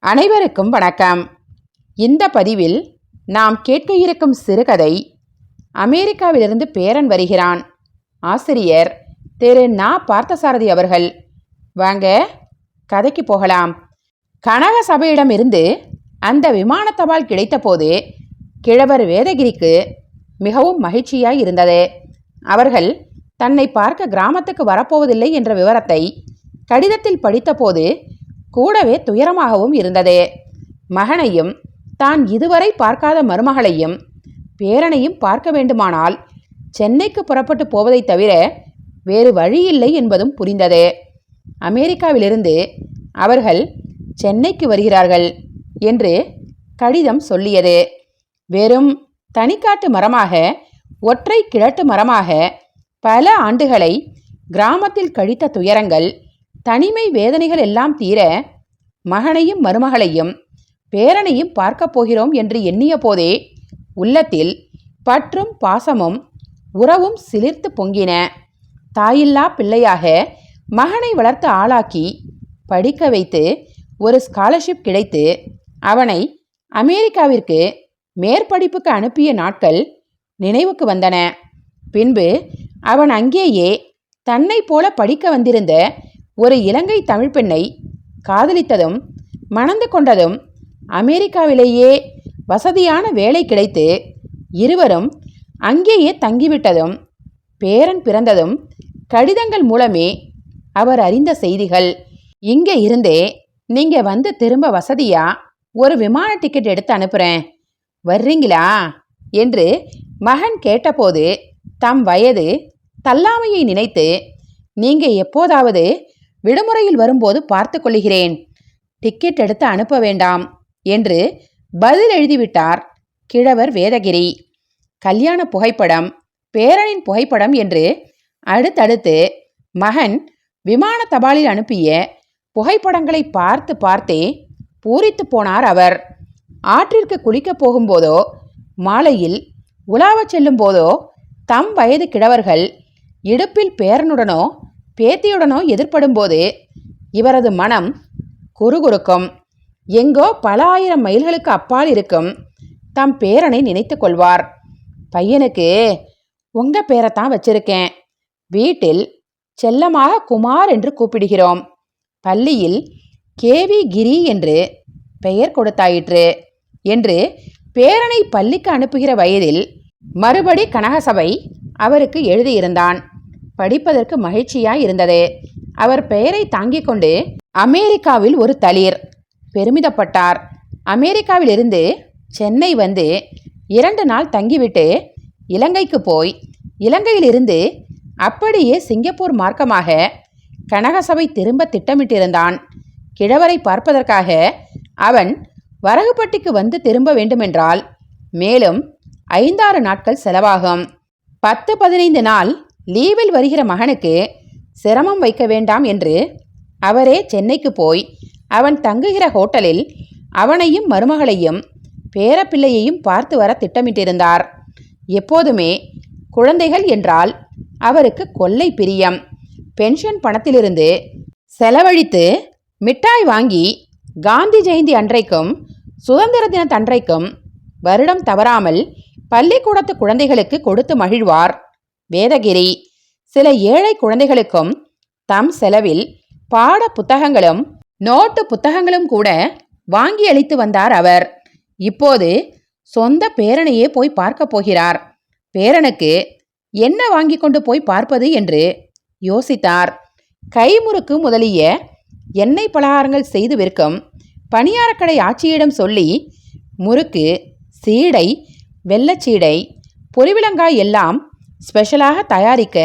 அனைவருக்கும் வணக்கம். இந்த பதிவில் நாம் கேட்க இருக்கும் சிறுகதை அமெரிக்காவிலிருந்து பேரன் வருகிறான். ஆசிரியர் திரு நா. பார்த்தசாரதி அவர்கள். வாங்க கதைக்கு போகலாம். கனக சபையிடமிருந்து அந்த விமான தபால் கிடைத்த போது கிழவர் வேதகிரிக்கு மிகவும் மகிழ்ச்சியாய் இருந்தது. அவர்கள் தன்னை பார்க்க கிராமத்துக்கு வரப்போவதில்லை என்ற விவரத்தை கடிதத்தில் படித்தபோது கூடவே துயரமாகவும் இருந்தது. மகனையும் தான் இதுவரை பார்க்காத மருமகளையும் பேரனையும் பார்க்க வேண்டுமானால் சென்னைக்கு புறப்பட்டு போவதை தவிர வேறு வழியில்லை என்பதும் புரிந்தது. அமெரிக்காவிலிருந்து அவர்கள் சென்னைக்கு வருகிறார்கள் என்று கடிதம் சொல்லியது. வெறும் தனிக்காட்டு மரமாக, ஒற்றை கிழட்டு மரமாக பல ஆண்டுகளை கிராமத்தில் கழித்த துயரங்கள், தனிமை வேதனைகள் எல்லாம் தீர மகனையும் மருமகளையும் பேரனையும் பார்க்கப் போகிறோம் என்று எண்ணிய போதே உள்ளத்தில் பற்றும் பாசமும் உறவும் சிலிர்த்து பொங்கின. தாயில்லா பிள்ளையாக மகனை வளர்த்து ஆளாக்கி படிக்க வைத்து ஒரு ஸ்காலர்ஷிப் கிடைத்து அவனை அமெரிக்காவிற்கு மேற்படிப்புக்கு அனுப்பிய நாட்கள் நினைவுக்கு வந்தன. பின்பு அவன் அங்கேயே தன்னை போல படிக்க வந்திருந்த ஒரு இலங்கை தமிழ் பெண்ணை காதலித்ததும் மணந்து கொண்டதும், அமெரிக்காவிலேயே வசதியான வேலை கிடைத்து இருவரும் அங்கேயே தங்கிவிட்டதும், பேரன் பிறந்ததும் கடிதங்கள் மூலமே அவர் அறிந்த செய்திகள். இங்கே இருந்தே நீங்க வந்து திரும்ப வசதியா ஒரு விமான டிக்கெட் எடுத்து அனுப்புறேன், வர்றீங்களா என்று மகன் கேட்டபோது தம் வயது தள்ளாமையை நினைத்து, நீங்க எப்போதாவது விடுமுறையில் வரும்போது பார்த்து கொள்கிறேன், டிக்கெட் எடுத்து அனுப்ப வேண்டாம் என்று பதில் எழுதிவிட்டார் கிழவர் வேதகிரி. கல்யாண புகைப்படம், பேரனின் புகைப்படம் என்று அடுத்தடுத்து மகன் விமான தபாலில் அனுப்பிய புகைப்படங்களை பார்த்து பார்த்தே பூரித்து போனார் அவர். ஆற்றிற்கு குளிக்கப் போகும்போதோ மாலையில் உலாவச் செல்லும் போதோ தம் வயது கிழவர்கள் இடுப்பில் பேரனுடனோ பேத்தியுடனோ எதிர்படும்போது இவரது மனம் குறுகுறுக்கும். எங்கோ பல ஆயிரம் மைல்களுக்கு அப்பால் இருக்கும் தம் பேரனை நினைத்து கொள்வார். பையனுக்கு உங்க பேரைத்தான் வச்சிருக்கேன், வீட்டில் செல்லமாக குமார் என்று கூப்பிடுகிறோம், பள்ளியில் கேவி கிரி என்று பெயர் கொடுத்தாயிற்று என்று பேரனை பள்ளிக்கு அனுப்புகிற வயதில் மறுபடி கனகசபை அவருக்கு எழுதியிருந்தான். படிப்பதற்கு மகிழ்ச்சியாய் இருந்தது. அவர் பெயரை தாங்கிக் கொண்டு அமெரிக்காவில் ஒரு தளிர் பெருமிதப்பட்டார். அமெரிக்காவிலிருந்து சென்னை வந்து 2 நாள் தங்கிவிட்டு இலங்கைக்கு போய், இலங்கையிலிருந்து அப்படியே சிங்கப்பூர் மார்க்கமாக கனகசபை திரும்ப திட்டமிட்டிருந்தான். கிழவரை பார்ப்பதற்காக அவன் வரகுப்பட்டிக்கு வந்து திரும்ப வேண்டுமென்றால் மேலும் 5-6 நாட்கள் செலவாகும். 10-15 நாள் லீவில் வருகிற மகனுக்கு சிரமம் வைக்க வேண்டாம் என்று அவரே சென்னைக்கு போய் அவன் தங்குகிற ஹோட்டலில் அவனையும் மருமகளையும் பேரப்பிள்ளையையும் பார்த்து வர திட்டமிட்டிருந்தார். எப்போதுமே குழந்தைகள் என்றால் அவருக்கு கொள்ளை பிரியம். பென்ஷன் பணத்திலிருந்து செலவழித்து மிட்டாய் வாங்கி காந்தி ஜெயந்தி அன்றைக்கும் சுதந்திர தினத்தன்றைக்கும் வருடம் தவறாமல் பள்ளிக்கூடத்து குழந்தைகளுக்கு கொடுத்து மகிழ்வார் வேதகிரி. சில ஏழை குழந்தைகளுக்கும் தம் செலவில் பாட புத்தகங்களும் நோட்டு புத்தகங்களும் கூட வாங்கி அளித்து வந்தார் அவர். இப்போது சொந்த பேரனையே போய் பார்க்க போகிறார். பேரனுக்கு என்ன வாங்கி கொண்டு போய் பார்ப்பது என்று யோசித்தார். கைமுறுக்கு முதலிய எண்ணெய் பலகாரங்கள் செய்து விற்கும் பணியாரக்கடை ஆட்சியிடம் சொல்லி முறுக்கு, சீடை, வெள்ளச்சீடை, பொரிவிலங்காய் எல்லாம் ஸ்பெஷலாக தயாரிக்க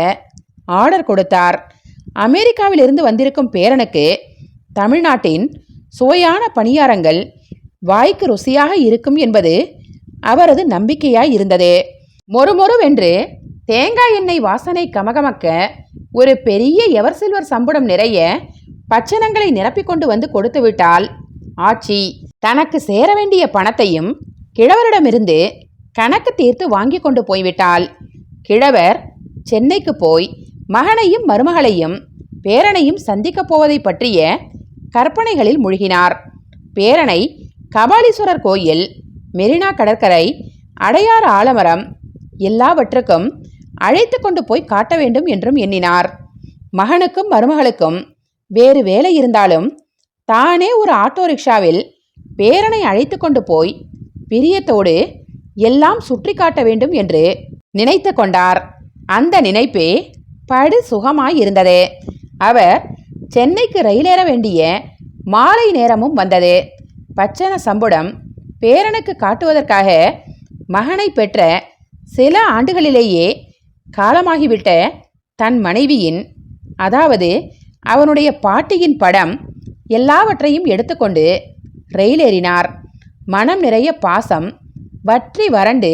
ஆர்டர் கொடுத்தார். அமெரிக்காவிலிருந்து வந்திருக்கும் பேரனுக்கு தமிழ்நாட்டின் சுவையான பணியாரங்கள் வாய்க்கு ருசியாக இருக்கும் என்பது அவரது நம்பிக்கையாய் இருந்தது. மொறுமொறுவென்று தேங்காய் எண்ணெய் வாசனை கமகமக்க ஒரு பெரிய எவர் சில்வர் சம்புடம் நிறைய பச்சனங்களை நிரப்பிக்கொண்டு வந்து கொடுத்து விட்டால் ஆச்சி. தனக்கு சேர வேண்டிய பணத்தையும் கிழவரிடமிருந்து கணக்கு தீர்த்து வாங்கி கொண்டு போய்விட்டாள். கிழவர் சென்னைக்கு போய் மகனையும் மருமகளையும் பேரனையும் சந்திக்கப் போவதை பற்றிய கற்பனைகளில் மூழ்கினார். பேரனை கபாலீஸ்வரர் கோயில், மெரினா கடற்கரை, அடையாறு ஆலமரம் எல்லாவற்றுக்கும் அழைத்து கொண்டு போய் காட்ட வேண்டும் என்றும் எண்ணினார். மகனுக்கும் மருமகளுக்கும் வேறு வேலை இருந்தாலும் தானே ஒரு ஆட்டோ ரிக்ஷாவில் பேரனை அழைத்து கொண்டு போய் பிரியத்தோடு எல்லாம் சுற்றி காட்ட வேண்டும் என்று நினைத்து கொண்டார். அந்த நினைப்பே படு சுகமாயிருந்தது. அவர் சென்னைக்கு ரயிலேற வேண்டிய மாலை நேரமும் வந்தது. பச்சன சம்புடம் பேரனுக்கு காட்டுவதற்காக மகனை பெற்ற சில ஆண்டுகளிலேயே காலமாகிவிட்ட தன் மனைவியின், அதாவது அவனுடைய பாட்டியின் படம் எல்லாவற்றையும் எடுத்துக்கொண்டு ரயில் ஏறினார். மனம் நிறைய பாசம் வற்றி வறண்டு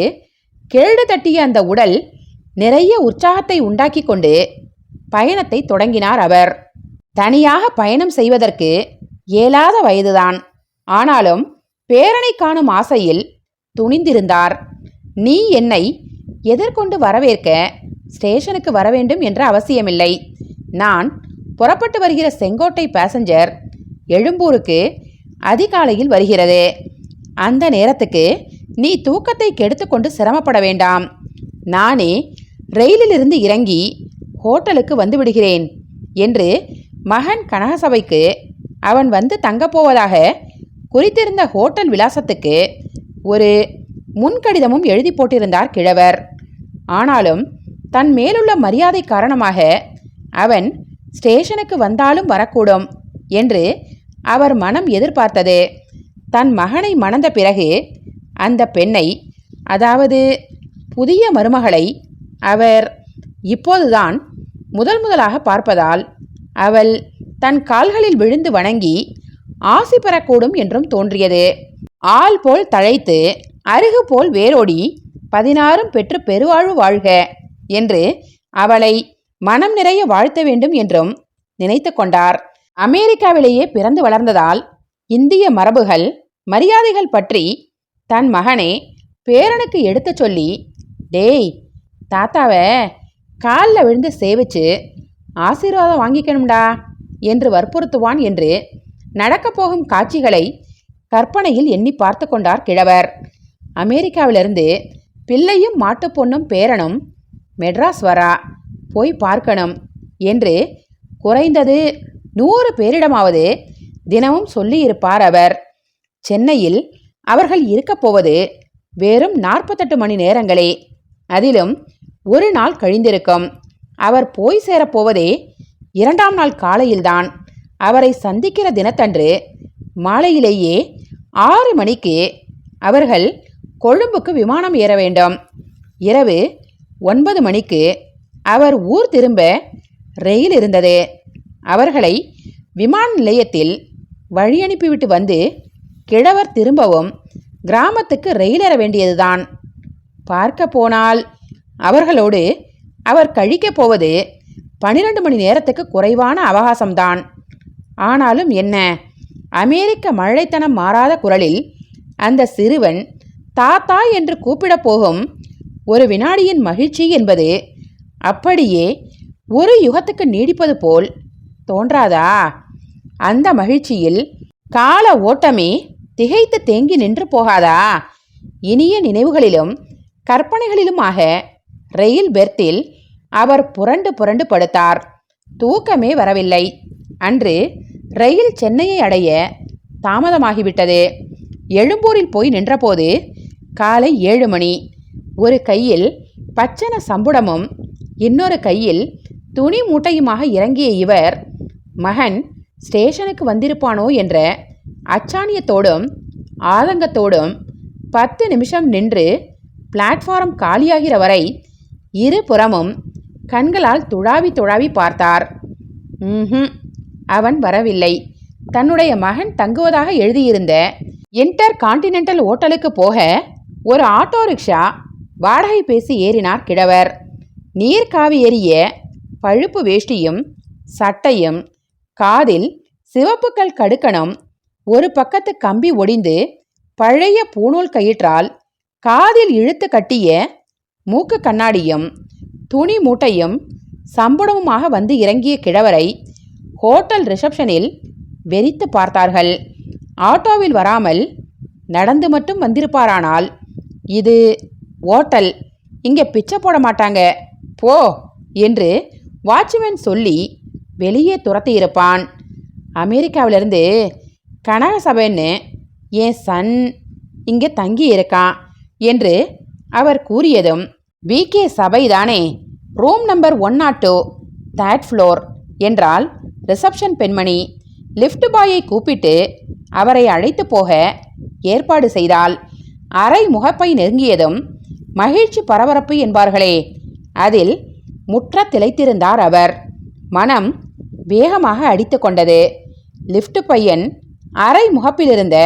கெழுடு தட்டிய அந்த உடல் நிறைய உற்சாகத்தை உண்டாக்கி கொண்டு பயணத்தை தொடங்கினார். அவர் தனியாக பயணம் செய்வதற்கு இயலாத வயதுதான். ஆனாலும் பேரனை காணும் ஆசையில் துணிந்திருந்தார். நீ என்னை எதிர்கொண்டு வரவேற்க ஸ்டேஷனுக்கு வர வேண்டும் என்ற அவசியமில்லை. நான் புறப்பட்டு வருகிற செங்கோட்டை பேசஞ்சர் எழும்பூருக்கு அதிகாலையில் வருகிறது. அந்த நேரத்துக்கு நீ தூக்கத்தை கெடுத்துக்கொண்டு சிரமப்பட வேண்டாம். நானே ரயிலிலிருந்து இறங்கி ஹோட்டலுக்கு வந்து விடுகிறேன் என்று மகன் கனகசபைக்கு அவன் வந்து தங்கப்போவதாக குறித்திருந்த ஹோட்டல் விலாசத்துக்கு ஒரு முன்கடிதமும் எழுதி போட்டிருந்தார் கிழவர். ஆனாலும் தன் மேலுள்ள மரியாதை காரணமாக அவன் ஸ்டேஷனுக்கு வந்தாலும் வரக்கூடும் என்று அவர் மனம் எதிர்பார்த்தது. தன் மகனை மணந்த பிறகு அந்த பெண்ணை, அதாவது புதிய மருமகளை அவர் இப்போதுதான் முதலாக பார்ப்பதால் அவள் தன் கால்களில் விழுந்து வணங்கி ஆசி பெறக்கூடும் என்றும் தோன்றியது. ஆள் போல் தழைத்து அருகு போல் வேரோடி 16 பெற்று பெருவாழ்வு வாழ்க என்று அவளை மனம் நிறைய வாழ்த்த வேண்டும் என்றும் நினைத்து கொண்டார். அமெரிக்காவிலேயே பிறந்து வளர்ந்ததால் இந்திய மரபுகள் மரியாதைகள் பற்றி தன் மகனே பேரனுக்கு எடுத்து சொல்லி, டேய் தாத்தாவை காலில் விழுந்து சேவிச்சு ஆசீர்வாதம் வாங்கிக்கணும்டா என்று வற்புறுத்துவான் என்று நடக்கப் போகும் காட்சிகளை கற்பனையில் எண்ணி பார்த்து கொண்டார் கிழவர். அமெரிக்காவிலிருந்து பிள்ளையும் மாட்டுப்பொண்ணும் பேரனும் மெட்ராஸ் வரா, போய் பார்க்கணும் என்று குறைந்தது 100 பேரிடமாவது தினமும் சொல்லியிருப்பார் அவர். சென்னையில் அவர்கள் இருக்கப் போவது வெறும் 48 மணி நேரங்களே. அதிலும் ஒரு நாள் கழிந்திருக்கும். அவர் போய் சேரப்போவதே 2ஆம் நாள் காலையில்தான். அவரை சந்திக்கிற தினத்தன்று மாலையிலேயே 6 மணிக்கு அவர்கள் கொழும்புக்கு விமானம் ஏற வேண்டும். இரவு 9 மணிக்கு அவர் ஊர் திரும்ப ரயில் இருந்தது. அவர்களை விமான நிலையத்தில் வழி அனுப்பிவிட்டு வந்து கிழவர் திரும்பவும் கிராமத்துக்கு ரயில் ஏற வேண்டியதுதான். பார்க்க போனால் அவர்களோடு அவர் கழிக்கப் போவது 12 மணி நேரத்துக்கு குறைவான அவகாசம்தான். ஆனாலும் என்ன, அமெரிக்க மழைத்தனம் மாறாத குரலில் அந்த சிறுவன் தாத்தா என்று கூப்பிடப் போகும் ஒரு வினாடியின் மகிழ்ச்சி என்பது அப்படியே ஒரு யுகத்துக்கு நீடிப்பது போல் தோன்றாதா? அந்த மகிழ்ச்சியில் கால ஓட்டமே திகைத்து தேங்கி நின்று போகாதா? இனிய நினைவுகளிலும் கற்பனைகளிலுமாக ரயில் பெர்த்தில் அவர் புரண்டு புரண்டு படுத்தார். தூக்கமே வரவில்லை. அன்று ரயில் சென்னையை அடைய தாமதமாகிவிட்டது. எழும்பூரில் போய் நின்றபோது காலை 7 மணி. ஒரு கையில் பச்சன சம்புடமும் இன்னொரு கையில் துணி மூட்டையுமாக இறங்கிய இவர் மகன் ஸ்டேஷனுக்கு வந்திருப்பானோ என்ற அச்சாணியத்தோடும் ஆதங்கத்தோடும் 10 நிமிஷம் நின்று பிளாட்ஃபாரம் காலியாகிற வரை இருபுறமும் கண்களால் துழாவி துழாவி பார்த்தார். அவன் வரவில்லை. தன்னுடைய மகன் தங்குவதாக எழுதியிருந்த இன்டர் கான்டினென்டல் ஓட்டலுக்கு போக ஒரு ஆட்டோ ரிக்ஷா வாடகை பேசி ஏறினார் கிழவர். நீர்காவி ஏறிய பழுப்பு வேஷ்டியும் சட்டையும், காதில் சிவப்புக்கள் கடுக்கணும், ஒரு பக்கத்து கம்பி ஒடிந்து பழைய பூணூல் கயிற்றால் காதில் இழுத்து கட்டிய மூக்கு கண்ணாடியும் துணி மூட்டையும் சம்பளமுமாக வந்து இறங்கிய கிழவரை ஹோட்டல் ரிசப்ஷனில் வெறித்து பார்த்தார்கள். ஆட்டோவில் வராமல் நடந்து மட்டும் வந்திருப்பாரானால், இது ஓட்டல், இங்கே பிச்சை போட மாட்டாங்க போ என்று வாட்ச்மேன் சொல்லி வெளியே துரத்தியிருப்பான். அமெரிக்காவிலிருந்து கனகசபைன்னு என் சன் இங்கே தங்கி இருக்கான் என்று அவர் கூறியதும், விகே சபைதானே, ரூம் நம்பர் 102, 3rd ஃப்ளோர் என்றால் ரிசப்ஷன் பெண்மணி. லிஃப்ட் பாயை கூப்பிட்டு அவரை அழைத்து போக ஏற்பாடு செய்தாள். அரை முகப்பை நெருங்கியதும் மகிழ்ச்சி பரபரப்பு என்பார்களே, அதில் முற்ற திளைத்திருந்தார் அவர். மனம் வேகமாக அடித்து கொண்டது. லிஃப்ட் பையன் அரை முகப்பிலிருந்த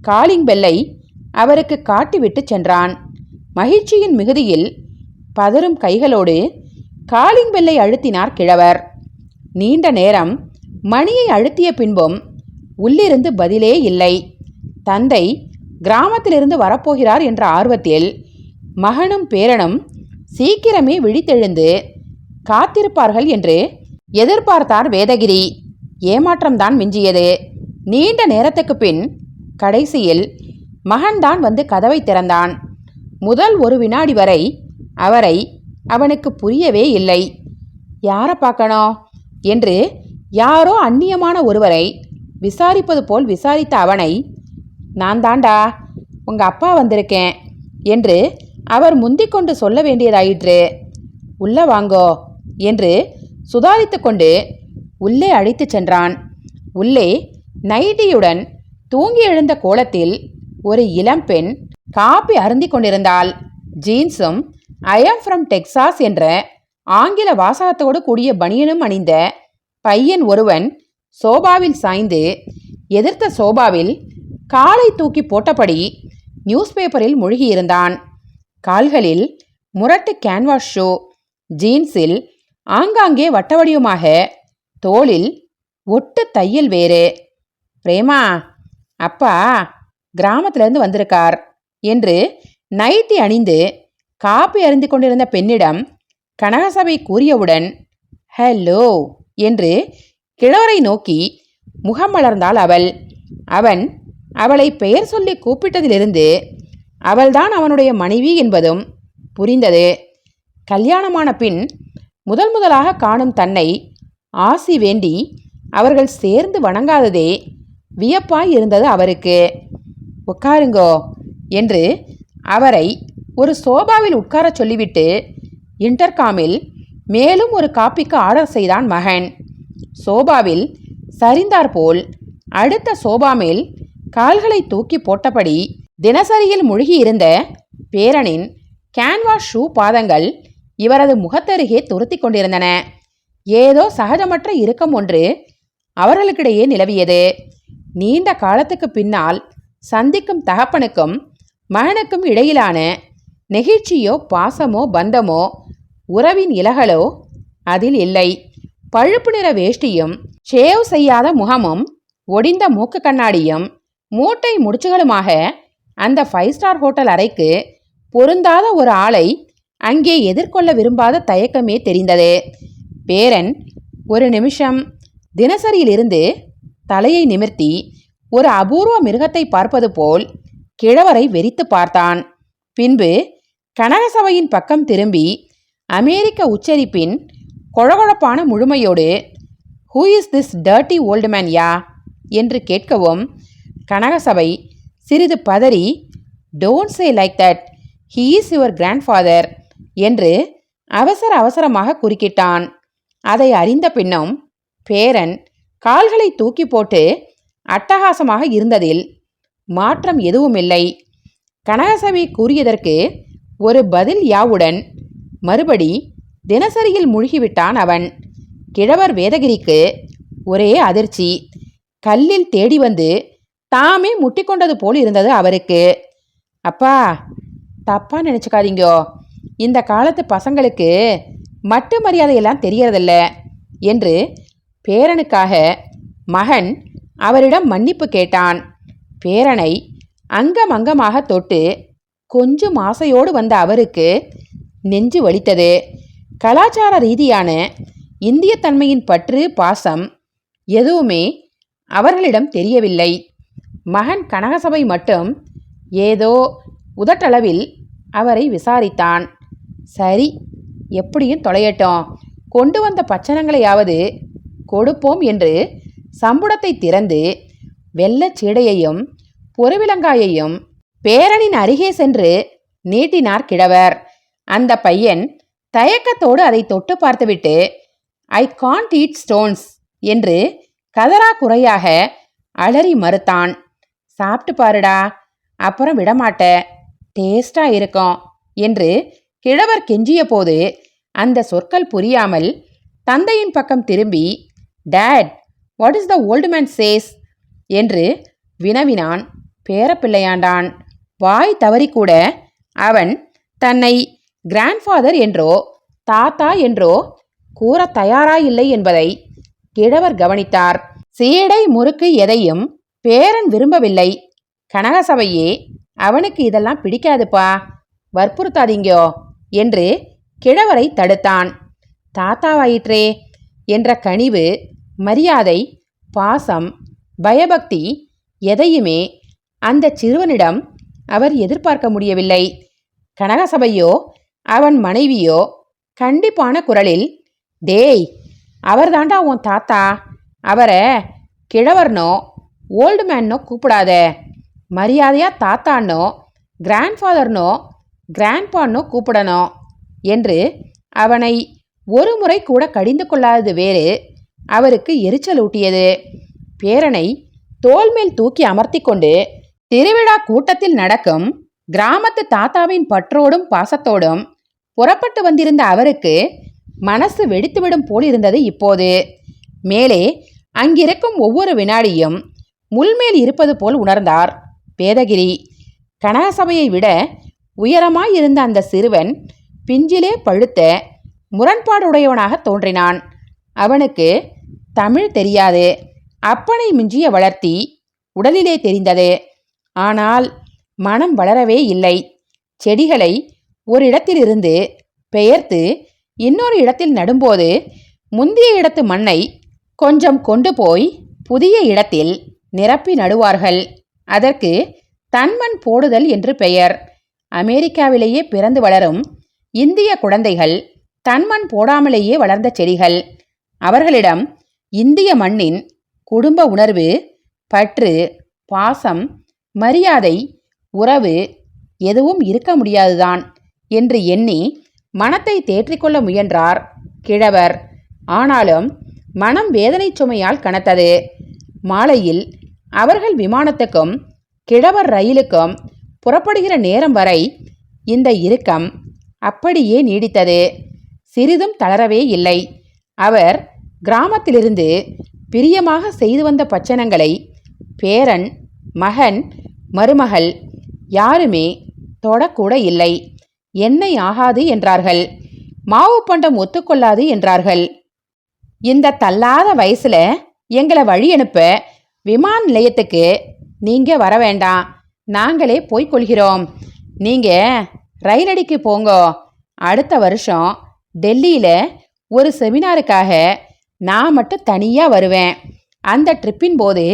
காலிங் பெல்லை அவருக்கு காட்டிவிட்டு சென்றான். மகிழ்ச்சியின் மிகுதியில் பதறும் கைகளோடு காலிங் பெல்லை அழுத்தினார் கிழவர். நீண்ட நேரம் மணியை அழுத்திய பின்பும் உள்ளிருந்து பதிலே இல்லை. தந்தை கிராமத்திலிருந்து வரப்போகிறார் என்ற ஆர்வத்தில் மகனும் பேரனும் சீக்கிரமே விழித்தெழுந்து காத்திருப்பார்கள் என்று எதிர்பார்த்தார் வேதகிரி. ஏமாற்றம்தான் மிஞ்சியது. நீண்ட நேரத்துக்கு பின் கடைசியில் மகன்தான் வந்து கதவை திறந்தான். முதல் ஒரு வினாடி வரை அவனுக்கு புரியவே இல்லை. யாரை பார்க்கணும் என்று யாரோ அந்நியமான ஒருவரை விசாரிப்பது போல் விசாரித்த அவனை, நான் தாண்டா உங்க அப்பா வந்திருக்கேன் என்று அவர் முந்திக்கொண்டு சொல்ல வேண்டியதாயிற்று. உள்ள வாங்கோ என்று சுதாரித்து கொண்டு உள்ளே அழைத்து சென்றான். உள்ளே நைட்டியுடன் தூங்கி எழுந்த கோலத்தில் ஒரு இளம்பெண் காப்பி அருந்தி கொண்டிருந்தாள். ஜீன்ஸும் ஐ ஆம் ஃப்ரம் டெக்சாஸ் என்ற ஆங்கில வாசகத்தோடு கூடிய பனியனும் அணிந்த பையன் ஒருவன் சோபாவில் சாய்ந்து எதிர்த்த சோபாவில் காலை தூக்கி போட்டபடி நியூஸ் பேப்பரில் மூழ்கியிருந்தான். கால்களில் முரட்டு கேன்வாஸ் ஷூ, ஜீன்ஸில் ஆங்காங்கே வட்டவடிவமாக, தோளில் ஒட்டு தையல் வேறு. பிரேமா, அப்பா கிராமத்திலிருந்து வந்திருக்கார் என்று நைட்டி அணிந்து காப்பி அருந்தி கொண்டிருந்த பெண்ணிடம் கனகசபை கூறியவுடன், ஹலோ என்று கிழவரை நோக்கி முகம் மலர்ந்தாள் அவள். அவன் அவளை பெயர் சொல்லி கூப்பிட்டதிலிருந்து அவள்தான் அவனுடைய மனைவி என்பதும் புரிந்தது. கல்யாணமான பின் முதலாக காணும் தன்னை ஆசி வேண்டி அவர்கள் சேர்ந்து வணங்காததே வியப்பாய் இருந்தது அவருக்கு. உட்காருங்கோ என்று அவரை ஒரு சோபாவில் உட்கார சொல்லிவிட்டு இன்டர்காமில் மேலும் ஒரு காப்பிக்கு ஆர்டர் செய்தான் மகன். சோபாவில் சரிந்தாற்போல் அடுத்த சோபா மேல் கால்களை தூக்கி போட்டபடி தினசரியில் மூழ்கியிருந்த பேரனின் கேன்வாஸ் ஷூ பாதங்கள் இவரது முகத்தருகே துருத்தி கொண்டிருந்தன. ஏதோ சகஜமற்ற இறுக்கம் ஒன்று அவர்களுக்கிடையே நிலவியது. நீண்ட காலத்துக்கு பின்னால் சந்திக்கும் தகப்பனுக்கும் மகனுக்கும் இடையிலான நெகிழ்ச்சியோ பாசமோ பந்தமோ உறவின் இலகளோ அதில் இல்லை. பழுப்பு நிற வேஷ்டியும் ஷேவ் செய்யாத முகமும் ஒடிந்த மூக்கு கண்ணாடியும் மூட்டை முடிச்சுகளுமாக அந்த 5 ஸ்டார் ஹோட்டல் அறைக்கு பொருந்தாத ஒரு ஆளை அங்கே எதிர்கொள்ள விரும்பாத தயக்கமே தெரிந்தது. பேரன் ஒரு நிமிஷம் தினசரியிலிருந்து தலையை நிமிர்த்தி ஒரு அபூர்வ மிருகத்தை பார்ப்பது போல் கிழவரை வெறித்து பார்த்தான். பின்பு கனகசபையின் பக்கம் திரும்பி அமெரிக்க உச்சரிப்பின் கொழகொழப்பான முழுமையோடு, who is this dirty old man யா என்று கேட்கவும், கனகசபை சிறிது பதறி, don't say like that, he is your grandfather என்று அவசரமாக குறுக்கிட்டான். அதை அறிந்த பின்னும் பேரன் கால்களை தூக்கி போட்டு அட்டகாசமாக இருந்ததில் மாற்றம் எதுவுமில்லை. கனகசபை கூறியதற்கு ஒரு பதில் யாவுடன் மறுபடி தினசரியில் மூழ்கிவிட்டான் அவன். கிழவர் வேதகிரிக்கு ஒரே அதிர்ச்சி. கல்லில் தேடி வந்து தாமே முட்டிக்கொண்டது போல் இருந்தது அவருக்கு. அப்பா, தப்பா நினச்சிக்காதீங்கோ, இந்த காலத்து பசங்களுக்கு மட்டு மரியாதையெல்லாம் தெரியறதில்ல என்று பேரனுக்காக மகன் அவரிடம் மன்னிப்பு கேட்டான். பேரனை அங்கமாக தொட்டு கொஞ்சம் ஆசையோடு வந்த அவருக்கு நெஞ்சு வலித்தது. கலாச்சார ரீதியான இந்திய தன்மையின் பற்று பாசம் எதுவுமே அவர்களிடம் தெரியவில்லை. மகன் கனகசபை மட்டும் ஏதோ உதட்டளவில் அவரை விசாரித்தான். சரி, எப்படியும் தொலையட்டும், கொண்டு வந்த பச்சனங்களையாவது கொடுப்போம் என்று சம்புடத்தை திறந்து வெள்ளச் சீடையையும் பொருவிலங்காயையும் பேரனின் அருகே சென்று நீட்டினார் கிழவர். அந்த பையன் தயக்கத்தோடு அதை தொட்டு பார்த்துவிட்டு ஐ காண்ட் ஈட் ஸ்டோன்ஸ் என்று கதரா குறையாக அலறி மறுத்தான். சாப்பிட்டு பாருடா, அப்புறம் விடமாட்ட, டேஸ்டா இருக்கும் என்று கிழவர் கெஞ்சிய போது அந்த சொற்கள் புரியாமல் தந்தையின் பக்கம் திரும்பி dad, what is the old man says என்று வினவினான். பேரப்பிள்ளையாண்டான். வாய் தவறிக்கூட அவன் தன்னை கிராண்ட்ஃபாதர் என்றோ தாத்தா என்றோ கூற தயாராயில்லை என்பதை கிழவர் கவனித்தார். சீடை முறுக்கு எதையும் பேரன் விரும்பவில்லை. கனகசபையே அவனுக்கு இதெல்லாம் பிடிக்காதுப்பா, வற்புறுத்தாதீங்கோ என்று கிழவரை தடுத்தான். தாத்தாவாயிற்றே என்ற கனிவு, மரியாதை, பாசம், பயபக்தி எதையுமே அந்த சிறுவனிடம் அவர் எதிர்பார்க்க முடியவில்லை. கனகசபையோ அவன் மனைவியோ கண்டிப்பான குரலில் டேய், அவர்தாண்டா உன் தாத்தா, அவரை கிழவர்னோ ஓல்டு மேன்னோ கூப்பிடாத, மரியாதையா தாத்தான்னோ கிராண்ட்ஃபாதர்னோ கிராண்ட்பான்னோ கூப்பிடணும் என்று அவனை ஒரு முறை கூட கடிந்து கொள்ளாதது வேறு அவருக்கு எரிச்சல் ஊட்டியது. பேரனை தோள்மேல் தூக்கி அமர்த்தி கொண்டு திருவிழா கூட்டத்தில் நடக்கும் கிராமத்து தாத்தாவின் பற்றோடும் பாசத்தோடும் புறப்பட்டு வந்திருந்த அவருக்கு மனசு வெடித்துவிடும் போல் இருந்தது இப்போது. மேலே அங்கிருக்கும் ஒவ்வொரு வினாடியும் முள்மேல் இருப்பது போல் உணர்ந்தார் வேதகிரி. கனகசபையை விட உயரமாயிருந்த அந்த சிறுவன் பிஞ்சிலே பழுத்த முரண்பாடுடையவனாக தோன்றினான். அவனுக்கு தமிழ் தெரியாது. அப்பனை மிஞ்சிய வளர்த்தி உடலிலே தெரிந்தது. ஆனால் மனம் வளரவே இல்லை. செடிகளை ஒரு இடத்திலிருந்து பெயர்த்து இன்னொரு இடத்தில் நடும்போது முந்திய இடத்து மண்ணை கொஞ்சம் கொண்டு போய் புதிய இடத்தில் நிரப்பி நடுவார்கள். அதற்கு தன்மண் போடுதல் என்று பெயர். அமெரிக்காவிலேயே பிறந்து வளரும் இந்திய குழந்தைகள் தன்மண் போடாமலேயே வளர்ந்த செடிகள். அவர்களிடம் இந்திய மண்ணின் குடும்ப உணர்வு, பற்று, பாசம், மரியாதை, உறவு எதுவும் இருக்க முடியாதுதான் என்று எண்ணி மனத்தை தேற்றிக்கொள்ள முயன்றார் கிழவர். ஆனாலும் மனம் வேதனை சுமையால் கனத்தது. மாலையில் அவர்கள் விமானத்துக்கும் கிழவர் ரயிலுக்கும் புறப்படுகிற நேரம் வரை இந்த இறுக்கம் அப்படியே நீடித்தது. சிறிதும் தளரவே இல்லை. அவர் கிராமத்திலிருந்து பிரியமாக செய்து வந்த பச்சனங்களை பேரன், மகன், மருமகள் யாருமே தொடக்கூட இல்லை. எண்ணெய் ஆகாது என்றார்கள். மாவு பண்டம் ஒத்துக்கொள்ளாது என்றார்கள். இந்த தள்ளாத வயசுல எங்களை வழி அனுப்ப விமான நிலையத்துக்கு நீங்க வர வேண்டாம், நாங்களே போய்கொள்கிறோம். நீங்க ரயிலடிக்கு போங்கோ. அடுத்த வருஷம் டெல்லியில ஒரு செமினாருக்காக நான் மட்டும் தனியா வருவேன். அந்த ட்ரிப்பின் போது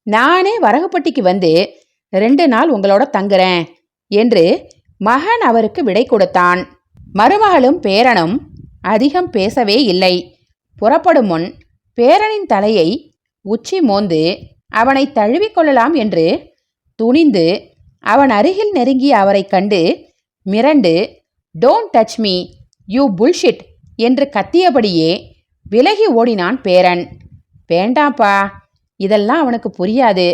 நானே வரகுப்பட்டிக்கு வந்து 2 நாள் உங்களோட தங்குறேன் என்று மகன் அவருக்கு விடை கொடுத்தான். மருமகளும் பேரனும் அதிகம் பேசவே இல்லை. புறப்படும் முன் பேரனின் தலையை உச்சி மோந்து அவனை தழுவிக்கொள்ளலாம் என்று துணிந்து அவன் அருகில் நெருங்கிய அவரை கண்டு மிரண்டு don't touch me you bullshit என்று கத்தியபடியே விலகி ஓடினான் பேரன். வேண்டாம்ப்பா, இதெல்லாம் அவனுக்கு புரியாது,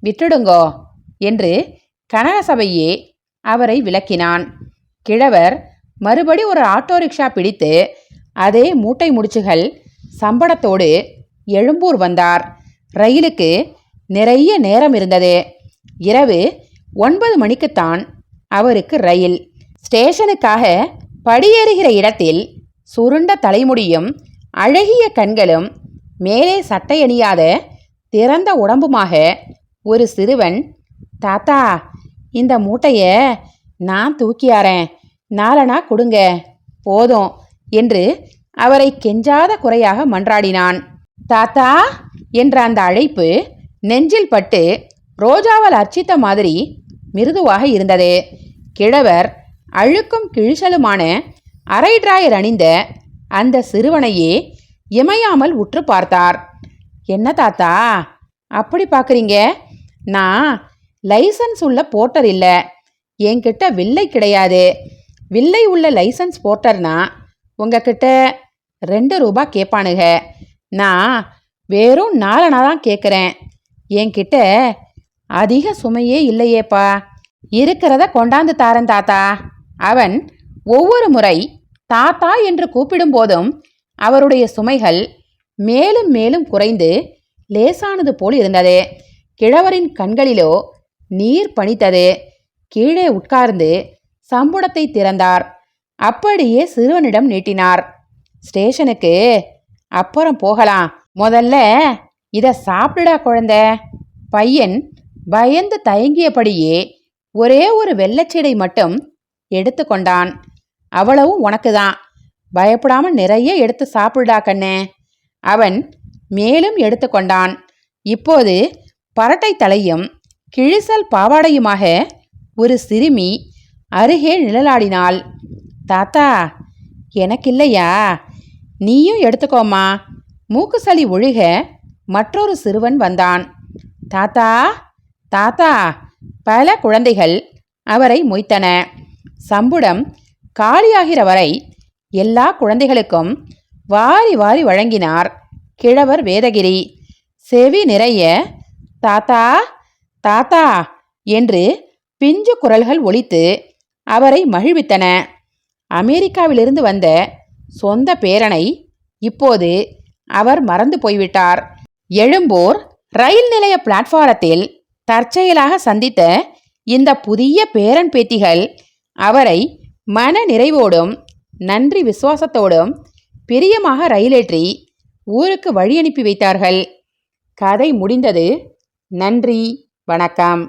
விட்டுடுங்கோ என்று கனகசபையே அவரை விலக்கினான். கிழவர் மறுபடி ஒரு ஆட்டோ ரிக்ஷா பிடித்து அதே மூட்டை முடிச்சுகள் சம்பளத்தோடு எழும்பூர் வந்தார். ரயிலுக்கு நிறைய நேரம் இருந்தது. இரவு 9 மணிக்குத்தான் அவருக்கு ரயில். ஸ்டேஷனுக்காக படியேறுகிற இடத்தில் சுருண்ட தலைமுடியும் அழகிய கண்களும் மேலே சட்டை அணியாத திறந்த உடம்புமாக ஒரு சிறுவன், தாத்தா இந்த மூட்டைய நான் தூக்கியாரேன், நாலனா கொடுங்க போதும் என்று அவரை கெஞ்சாத குறையாக மன்றாடினான். தாத்தா என்ற அந்த அழைப்பு நெஞ்சில் பட்டு ரோஜாவால் அர்ச்சித்த மாதிரி மிருதுவாக இருந்தது. கிழவர் அழுக்கும் கிழிசலுமான அரை டிராயர் அணிந்த அந்த சிறுவனையே இமையாமல் உற்று பார்த்தார். என்ன தாத்தா அப்படி பார்க்குறீங்க? நான் லைசன்ஸ் உள்ள போர்ட்டர் இல்லை. என்கிட்ட வில்லை கிடையாது. வில்லை உள்ள லைசன்ஸ் போர்ட்டர்னா உங்ககிட்ட 2 ரூபா கேட்பானுங்க. நான் வெறும் 4 தான் கேட்குறேன். என்கிட்ட அதிக சுமையே இல்லையேப்பா. இருக்கிறத கொண்டாந்து தாரன் தாத்தா. அவன் ஒவ்வொரு முறை தாத்தா என்று கூப்பிடும் போதும் அவருடைய சுமைகள் மேலும் மேலும் குறைந்து லேசானது போல் இருந்தது. கிழவரின் கண்களிலோ நீர் பனித்தது. கீழே உட்கார்ந்து சம்புடத்தை திறந்தார். அப்படியே சிறுவனிடம் நீட்டினார். ஸ்டேஷனுக்கு அப்புறம் போகலாம். முதல்ல இதை சாப்பிடுடா குழந்தை. பையன் பயந்து தயங்கியபடியே ஒரே ஒரு வெள்ளச்சீடை மட்டும் எடுத்து கொண்டான். அவ்வளவும் உனக்கு தான். பயப்படாம நிறைய எடுத்து சாப்பிடுடா கண்ணே. அவன் மேலும் எடுத்து கொண்டான். இப்போது பரட்டை தலையும் கிழிசல் பாவாடையுமாக ஒரு சிறுமி அருகே நிழலாடினாள். தாத்தா எனக்கில்லையா? நீயும் எடுத்துக்கோமா. மூக்கு சளி ஒழுக மற்றொரு சிறுவன் வந்தான். தாத்தா தாத்தா. பல குழந்தைகள் அவரை மொய்த்தன. சம்புடம் காலியாகிற வரை எல்லா குழந்தைகளுக்கும் வாரி வாரி வழங்கினார் கிழவர் வேதகிரி. செவி நிறைய தாத்தா தாத்தா என்று பிஞ்சு குரல்கள் ஒலித்து அவரை மகிழ்வித்தன. அமெரிக்காவிலிருந்து வந்த சொந்த பேரனை இப்போது அவர் மறந்து போய்விட்டார். எழும்பூர் ரயில் நிலைய பிளாட்பாரத்தில் தற்செயலாக சந்தித்த இந்த புதிய பேரன் பேத்திகள் அவரை மன நிறைவோடும் நன்றி விசுவாசத்தோடும் பிரியமாக ரயிலேற்றி ஊருக்கு வழி அனுப்பி வைத்தார்கள். கதை முடிந்தது. நன்றி, வணக்கம்.